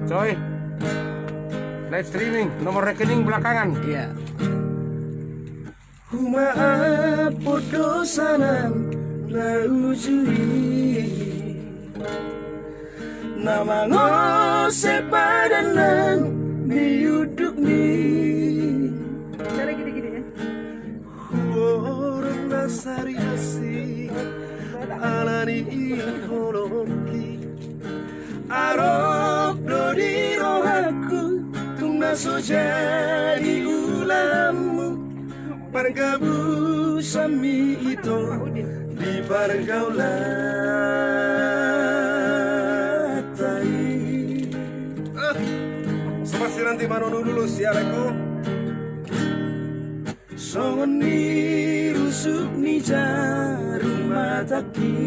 Coy, live streaming, nomor rekening belakangan. Iya. Huma'a podosanan na ujuri Namango sepadanan diuduk ni Cara gini-gini ya. Orang nasari asih alani iholoki Arok dodi rohaku Tungnaso jadi ulamu Pargabu sami itu di pargaulatai Sama si nanti manono dulu siareku. Songon ni rusuk ni jarum mataki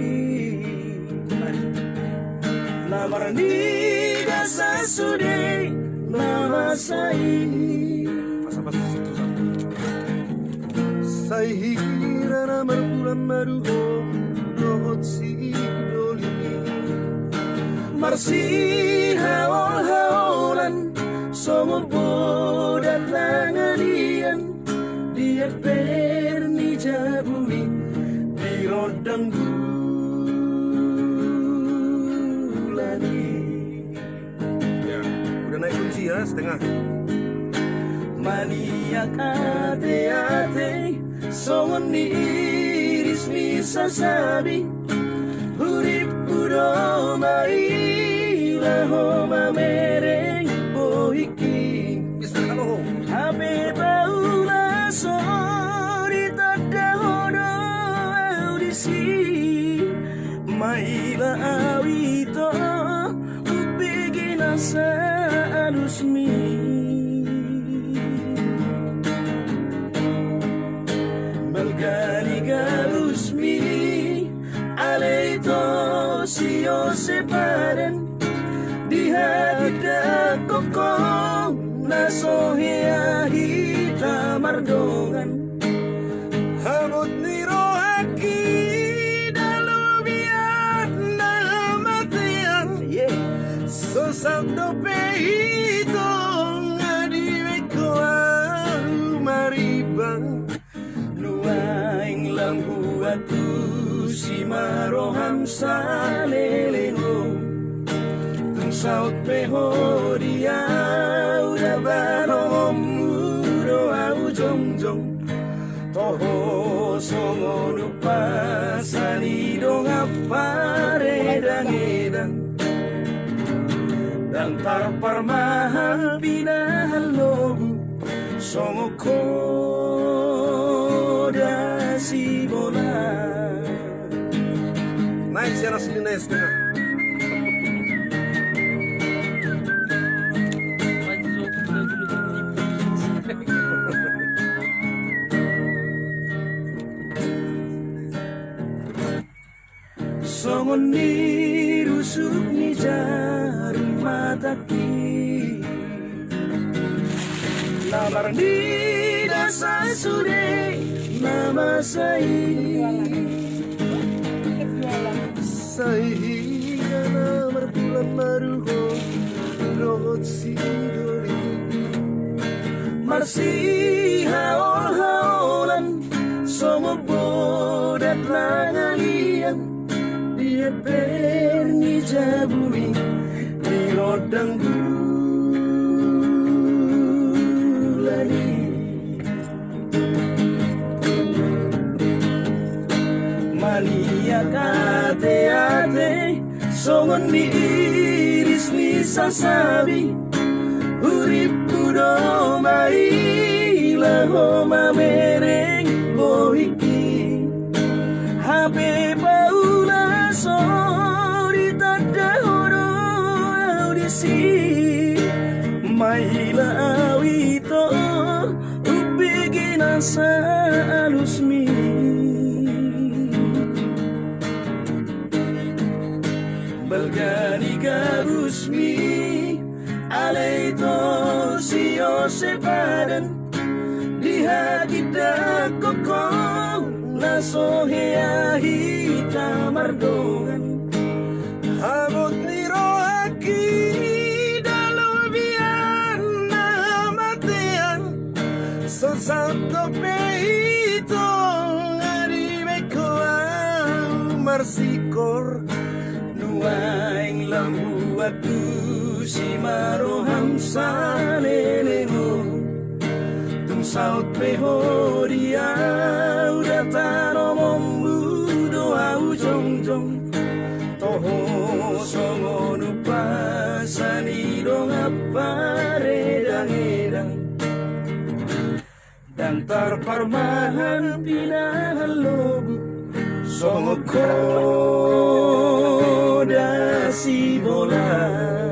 Namar ni dasa sude nama sai Sai hira namar bulan maruho dohot si doli Marsi haol-haolan somor bodat langalian Dia perni jabumi di rodang gulani Ya, udah naik kunci ya setengah. Maniak ate-ate songon ni iris ni sasabi Hurip udo mai laho mamereng bohiki Bisa kalau Habe baula sori tada hodo audisi Maila awito upigina sa alusmi Balgani galusmi aleito sio separen di hati dakoko nasohia hita mardongan hamut nirohaki dalubiat na matian sosok dope hito ngadiweko maribang nuaing lambu atu si maroham salelego tung saut peho dia udah barom muro au jongjong toho songo pasani dong apare edang dan tarpar mahal binahal lobu songo koda si bola naik si anak naik setengah. Songon ni rusuk ni jarum mataki Lamar ni dasa sude nama sai Sai namar bulan maruho rohot si doli Marsi haol-haolan somo bodat langalian Dia perni jabumi di rodang gulani Maniak ate-ate songon ni iris ni sasabi Hurip kudo mai laho mamereng bohiki Habe baula sori tada horo audisi Maila awito upigina sa alusmi Balgani garusmi aleito sio sepadan di hati dakoko nasohea hita mardongan hamut nirohaki dal batu si maroham salelemo tung saut peho dia udah taro mombu doa ujong jong toho songo nupa sani dong apa redang edang dan tarparmahan pinahan lobu songo koda si bola